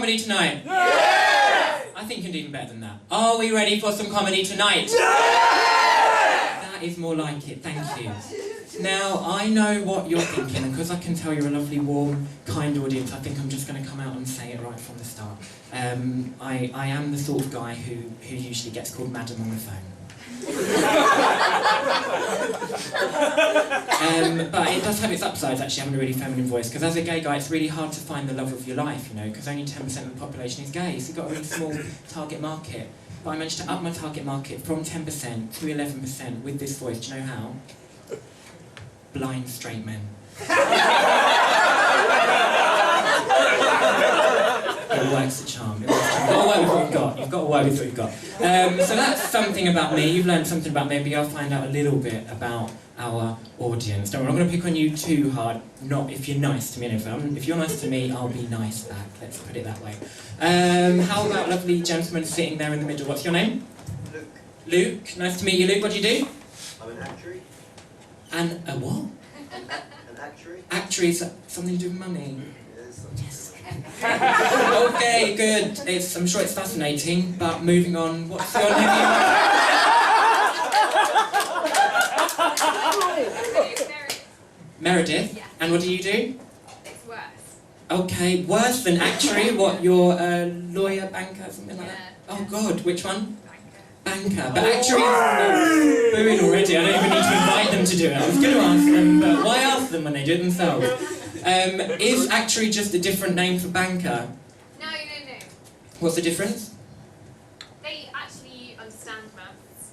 comedy tonight? Yes! I think you can do even better than that. Are we ready for some comedy tonight? Yes! That is more like it, thank you. Now, I know what you're thinking, and because I can tell you're a lovely, warm, kind audience, I think I'm just going to come out and say it right from the start. I am the sort of guy who usually gets called madam on the phone. But it does have its upsides, actually, having a really feminine voice, because as a gay guy, it's really hard to find the love of your life, you know, because only 10% of the population is gay, so you've got a really small target market. But I managed to up my target market from 10% to 11% with this voice. Do you know how? Blind straight men. It works a charm. It works a charm. You've got to work with what you've got. You've got to work with what you've got. So that's something about me. You've learned something about me. Maybe I'll find out a little bit about our audience. Don't worry, I'm not going to pick on you too hard. Not if you're nice to me. If you're nice to me, I'll be nice back. Let's put it that way. How about lovely gentleman sitting there in the middle? What's your name? Luke. Luke. Nice to meet you, Luke. What do you do? I'm an actuary. And a what? An actuary. Actuary is something to do with money. Yes. Okay, good. I'm sure it's fascinating, but moving on. What's your name? Meredith. Yeah. And what do you do? It's worse. Okay, worse than actuary. What? You're a lawyer, banker, something like that. Oh God, which one? Banker. But actuary is booing already. I don't even need to invite them to do it. I was going to ask them, but why ask them when they do it themselves? Is actuary just a different name for banker? No. What's the difference? They actually understand maths.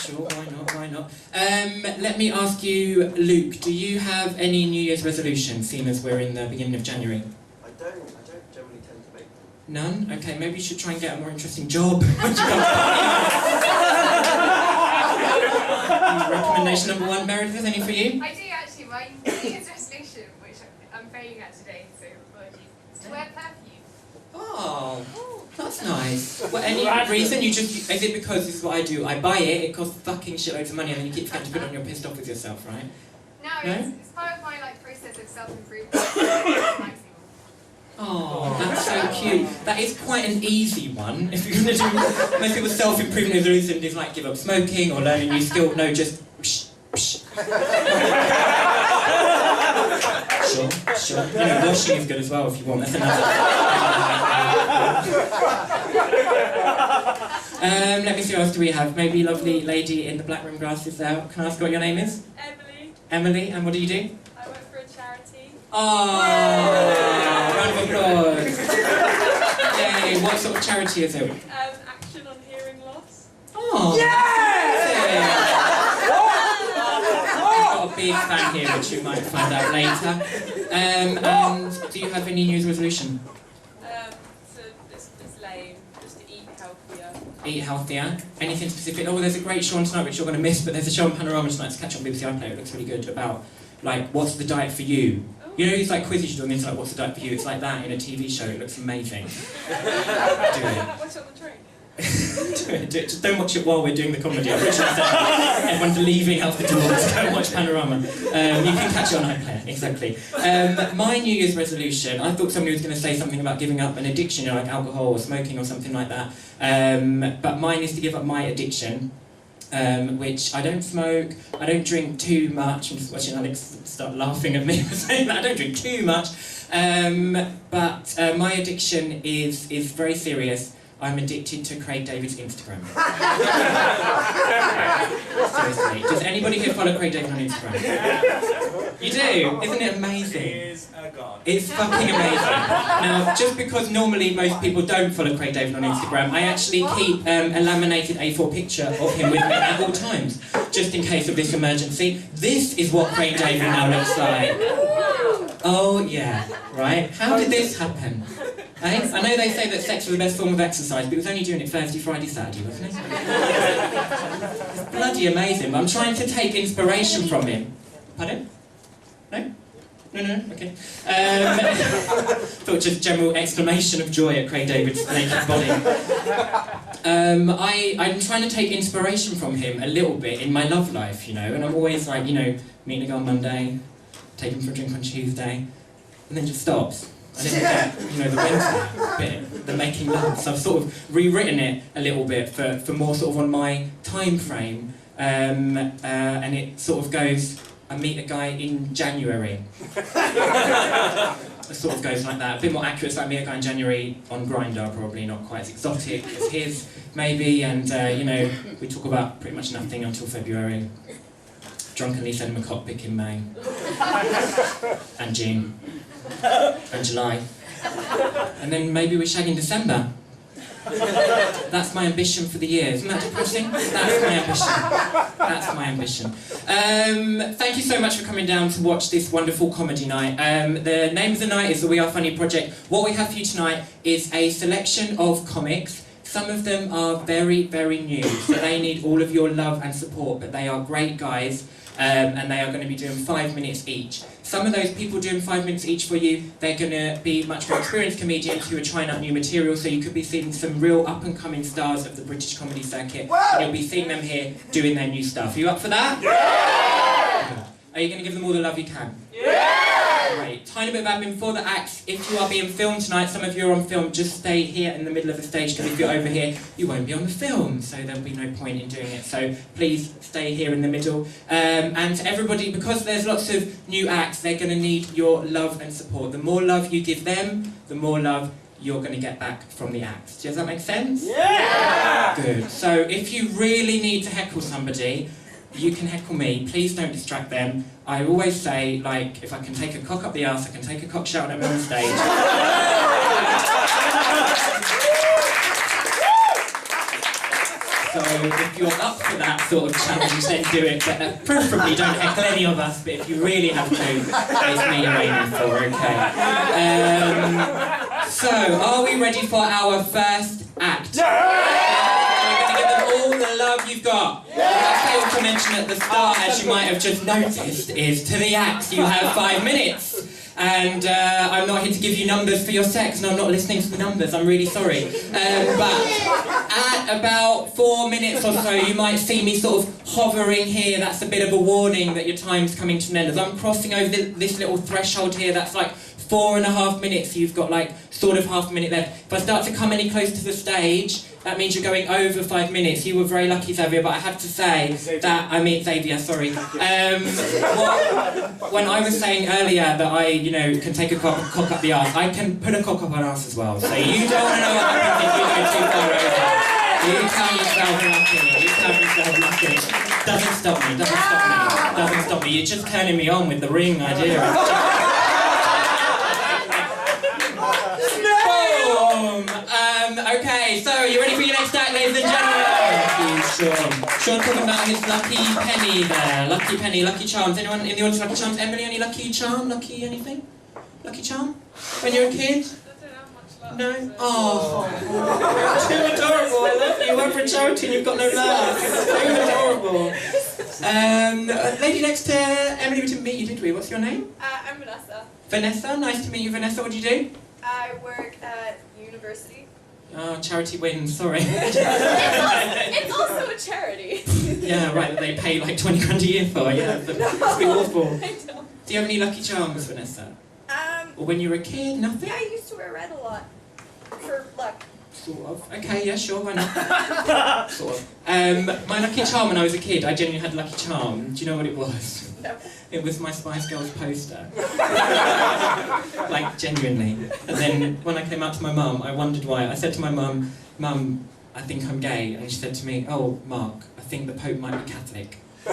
Sure, why not? Let me ask you, Luke, do you have any New Year's resolutions, seeing as we're in the beginning of January? I don't generally tend to make them. None? Okay, maybe you should try and get a more interesting job. Recommendation number one, Meredith, any for you? I do actually. My New Year's resolution, which I'm failing at today, so apologies, is to wear perfume. Oh, that's nice. Well, any reason? Is it because this is what I do? I buy it, it costs fucking shitloads of money, and then you keep forgetting to put it on, you're pissed off with yourself, right? No, No? it's part of my process of self-improvement. Oh, that's so cute. That is quite an easy one. If you're going to do most people's self-improvement resolution is like give up smoking or learn a new skill. No, just psh, psh. Sure. You know, washing is good as well if you want. That's another. Let me see what else do we have. Maybe lovely lady in the black rim glasses there. Can I ask what your name is? Emily, and what do you do? I work for a charity. Oh, round of applause. Yay, what sort of charity is it? Action on hearing loss. Oh, yeah! I've got a big fan here, which you might find out later. And do you have any New Year's resolution? So it's lame, just to eat healthier. Eat healthier. Anything specific? Oh, there's a great show on tonight which you're going to miss, but there's a show on Panorama tonight to catch on BBC iPlayer. It looks really good about, what's the diet for you? You know these quizzes you do on the internet, what's the diet for you? It's like that in a TV show, it looks amazing. Do it. What's on the train? Do it. Just don't watch it while we're doing the comedy. I'm pretty sure everyone's leaving out the door to go watch Panorama. You can catch it on iPlayer, exactly. My New Year's resolution, I thought somebody was going to say something about giving up an addiction, like alcohol or smoking or something like that. But mine is to give up my addiction. Which I don't smoke, I don't drink too much. I'm just watching Alex start laughing at me for saying that. I don't drink too much. But my addiction is very serious. I'm addicted to Craig David's Instagram. Seriously. Does anybody here follow Craig David on Instagram? You do? Isn't it amazing? He is a god. It's fucking amazing. Now, just because normally most people don't follow Craig David on Instagram, I actually keep a laminated A4 picture of him with me at all times, just in case of this emergency. This is what Craig David now looks like. Oh yeah, right? How did this happen? Eh? I know they say that sex is the best form of exercise, but he was only doing it Thursday, Friday, Saturday, wasn't it? It's bloody amazing, but I'm trying to take inspiration from him. Pardon? No? No, okay. Thought just general exclamation of joy at Craig David's naked body. I'm trying to take inspiration from him a little bit in my love life, you know, and I'm always meeting a girl on Monday, take him for a drink on Tuesday, and then just stops. And then we get, the winter bit, the making love. So I've sort of rewritten it a little bit for more sort of on my time frame. And it sort of goes, I meet a guy in January. It sort of goes like that. A bit more accurate, so I meet a guy in January on Grindr, probably not quite as exotic as his, maybe. And, we talk about pretty much nothing until February. Drunkenly send him a cockpick in May. And June. And July. And then maybe we shag in December. That's my ambition for the year. Isn't that depressing? That's my ambition. That's my ambition. Thank you so much for coming down to watch this wonderful comedy night. The name of the night is the We Are Funny Project. What we have for you tonight is a selection of comics. Some of them are very, very new, so they need all of your love and support, but they are great guys, and they are going to be doing 5 minutes each. Some of those people doing 5 minutes each for you, they're going to be much more experienced comedians who are trying out new material, so you could be seeing some real up-and-coming stars of the British comedy circuit, and you'll be seeing them here doing their new stuff. Are you up for that? Yeah! Are you going to give them all the love you can? Yeah! Great. Tiny bit of admin for the acts. If you are being filmed tonight, some of you are on film, just stay here in the middle of the stage, because if you're over here, you won't be on the film, so there'll be no point in doing it. So please stay here in the middle. And to everybody, because there's lots of new acts, they're going to need your love and support. The more love you give them, the more love you're going to get back from the acts. Does that make sense? Yeah! Good. So if you really need to heckle somebody, you can heckle me. Please don't distract them. I always say, like, if I can take a cock up the arse, I can take a cock shout at me on stage. So if you're up for that sort of challenge, then do it. But preferably don't heckle any of us, but if you really have to, it's me you're aiming for, okay? So, are we ready for our first act? All the love you've got. What I failed to mention at the start, as you might have just noticed, is to the acts you have 5 minutes. And I'm not here to give you numbers for your sex, and I'm not listening to the numbers, I'm really sorry. But at about 4 minutes or so, you might see me sort of hovering here. That's a bit of a warning that your time's coming to an end. As I'm crossing over this little threshold here, that's like 4.5 minutes, you've got like sort of half a minute left. If I start to come any closer to the stage, that means you're going over 5 minutes. You were very lucky, Xavier, but I have to say that, Xavier, sorry. When I was saying earlier that I, can take a cock up the arse, I can put a cock up an arse as well. So you don't want to know what happens if you go too far over. You count yourself lucky. Doesn't stop me. You're just turning me on with the ring idea. Okay, so you ready for your next act, ladies and gentlemen? Thank you, Sean. Sean talking about his lucky penny there. Lucky penny, lucky charms. Anyone in the audience lucky charms? Emily, any lucky charm? Lucky anything? Lucky charm? When you were a kid? I don't have much luck. No? So. Oh. Too adorable, I love you. You went for a charity and you've got no love. Too adorable. Lady next to Emily, we didn't meet you, did we? What's your name? I'm Vanessa. Vanessa, nice to meet you, Vanessa. What do you do? I work at university. Oh, charity wins, sorry. It's also a charity. Yeah, right, that they pay like 20 grand a year for, yeah. That's be awful. I don't. Do you have any lucky charms, Vanessa? Or when you were a kid, nothing? Yeah, I used to wear red a lot. For luck. Sort of. Okay, yeah, sure, why not? Sort of. My lucky charm when I was a kid, I genuinely had a lucky charm. Do you know what it was? No. It was my Spice Girls poster. Like, genuinely. And then, when I came out to my mum, I wondered why. I said to my mum, Mum, I think I'm gay. And she said to me, oh, Mark, I think the Pope might be Catholic. She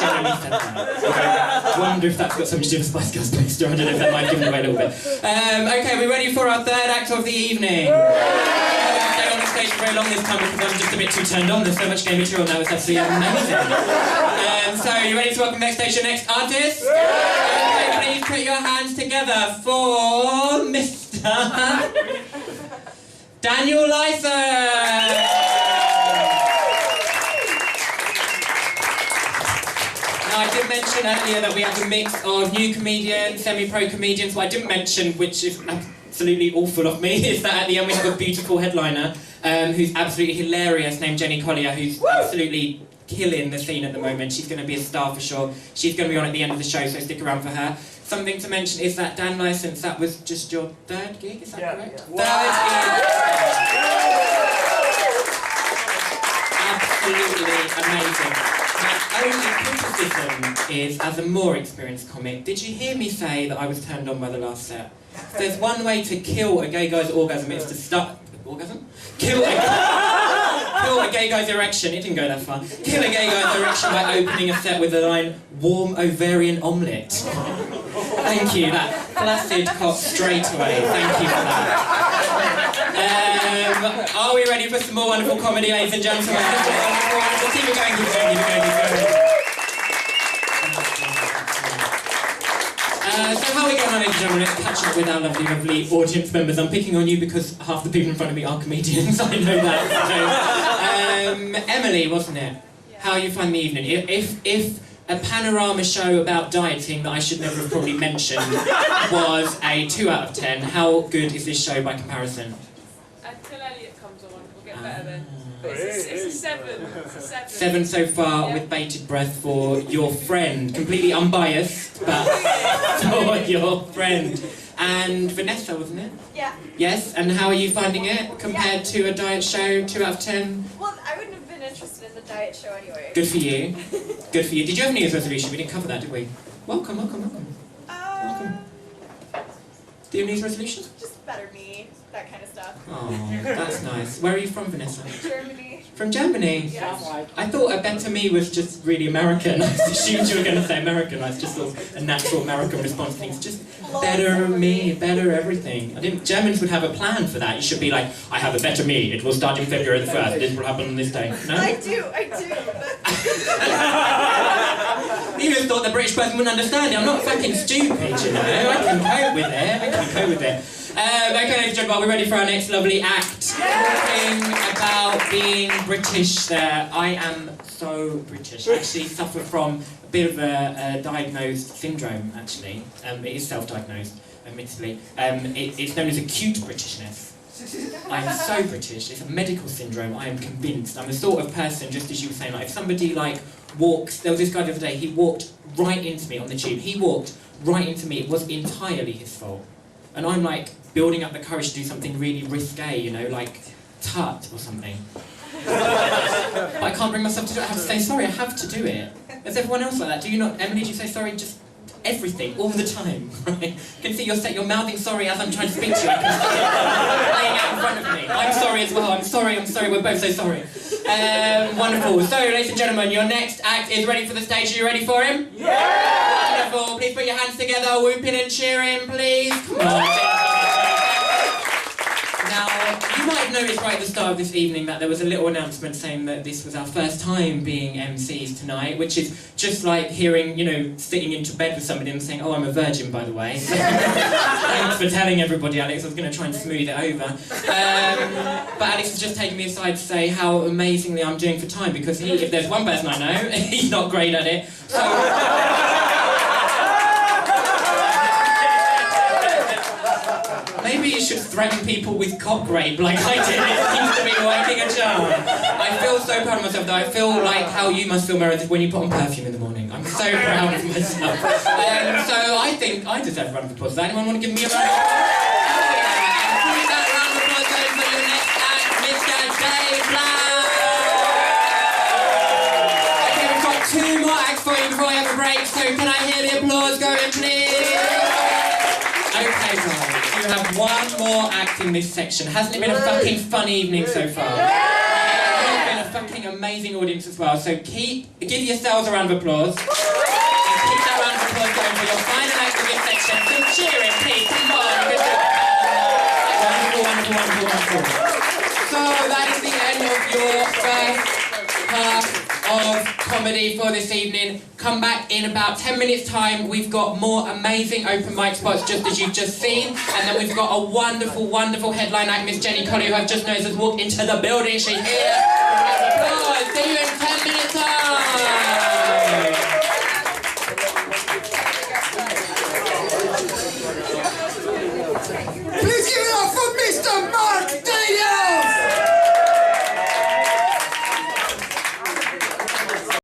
genuinely said that. I wonder if that's got something to do with Spice Girls poster. I don't know if that might give it away a little bit. Okay, we're ready for our third act of the evening. Stay on the stage for very long this time because I'm just a bit too turned on. There's so much game material now, it's absolutely amazing. So, you ready to welcome next stage your next artist? Okay, please put your hands together for Mr. Daniel Lyson! I did mention earlier that we have a mix of new comedians, semi-pro comedians. What I didn't mention, which is absolutely awful of me, is that at the end we have a beautiful headliner who's absolutely hilarious, named Jenny Collier, who's absolutely killing the scene at the moment. She's going to be a star for sure. She's going to be on at the end of the show, so stick around for her. Something to mention is that Dan Licence, that was just your third gig, is that correct? Yeah. Absolutely amazing. My only criticism is, as a more experienced comic, did you hear me say that I was turned on by the last set? There's one way to kill a gay guy's orgasm, it's to start... Orgasm? Kill a gay guy's erection, it didn't go that far. Kill a gay guy's erection by opening a set with the line, warm ovarian omelette. Thank you, that flaccid cock straight away, thank you for that. Are we ready for some more wonderful comedy, ladies and gentlemen? Let's keep it going, keep it going, keep it going, keep it going. So how are we going on, ladies and gentlemen? Let's catch up with our lovely, lovely audience members. I'm picking on you because half the people in front of me are comedians, I know that. So, Emily, wasn't it? Yeah. How you find the evening? If a panorama show about dieting that I should never have probably mentioned was a 2 out of 10, how good is this show by comparison? Until Elliot comes on, we'll get better then. But it's a 7. It's a 7. 7 so far, Yeah. with bated breath for your friend. Completely unbiased, but for your friend. And Vanessa, wasn't it? Yeah. Yes, and how are you finding it compared to a diet show, 2 out of 10? Well, I wouldn't have been interested in the diet show anyway. Good for you. Good for you. Did you have a New Year's resolution? We didn't cover that, did we? Welcome, welcome, welcome. Do you have New Year's resolutions? Just better me, that kind of stuff. Oh, that's nice. Where are you from, Vanessa? Germany. From Germany? Yes. I thought a better me was just really American. I assumed you were going to say American. I just thought a natural American response to things. Just better me, better everything. I didn't. Germans would have a plan for that. You should be like, I have a better me. It will start in February the 1st. This will happen on this day. No? I do. You just thought the British person wouldn't understand it. I'm not fucking stupid, you know. I can cope with it. I can cope with it. Okay, ladies and gentlemen, we're ready for our next lovely act. Talking about being British there. I am so British. I actually suffer from a bit of a diagnosed syndrome, actually. It is self-diagnosed, admittedly. It's known as acute Britishness. I am so British. It's a medical syndrome, I am convinced. I'm the sort of person, just as you were saying, like if somebody like walks, there was this guy the other day, he walked right into me on the tube. He walked right into me. It was entirely his fault. And I'm like building up the courage to do something really risque, you know, like tut or something. But I can't bring myself to do it. I have to say sorry. I have to do it. Is everyone else like that? Do you not, Emily, do you say sorry just everything, all the time, right? I can see you're mouthing sorry as I'm trying to speak to you. I can see it playing out in front of me. I'm sorry as well. I'm sorry, we're both so sorry. Wonderful. So, ladies and gentlemen, your next act is ready for the stage. Are you ready for him? Yeah! Wonderful. Please put your hands together, whooping and cheering, please. Come on. Now, you might have noticed right at the start of this evening that there was a little announcement saying that this was our first time being MCs tonight, which is just like hearing, you know, sitting into bed with somebody and saying, oh, I'm a virgin, by the way. Thanks for telling everybody, Alex. I was going to try and smooth it over. But Alex has just taken me aside to say how amazingly I'm doing for time, because if there's one person I know, he's not great at it. So... Maybe you should threaten people with cock rape like I did. It seems to be working a charm. I feel so proud of myself, though. I feel like how you must feel, Meredith, when you put on perfume in the morning. I'm so proud of myself. So I think I deserve a round of applause. Does anyone want to give me a round of applause? And please, that round of applause goes for your next act, Mr. Dave Black. Okay, we've got 2 more acts for you before I have a break, so can I hear the applause going, please? Okay, guys. You have 1 more act in this section. Hasn't it been a fucking fun evening so far? It's been a fucking amazing audience as well. So give yourselves a round of applause. And keep that round of applause going for your final act of this section. So cheering, please. Come on. Wonderful, wonderful, wonderful, wonderful. So that is the end of your first half of comedy for this evening. Come back in about 10 minutes time. We've got more amazing open mic spots just as you've just seen, and then we've got a wonderful, wonderful headline act, Miss Jenny Colley, who I've just noticed has walked into the building. She's here. Applause. See you in 10 minutes time.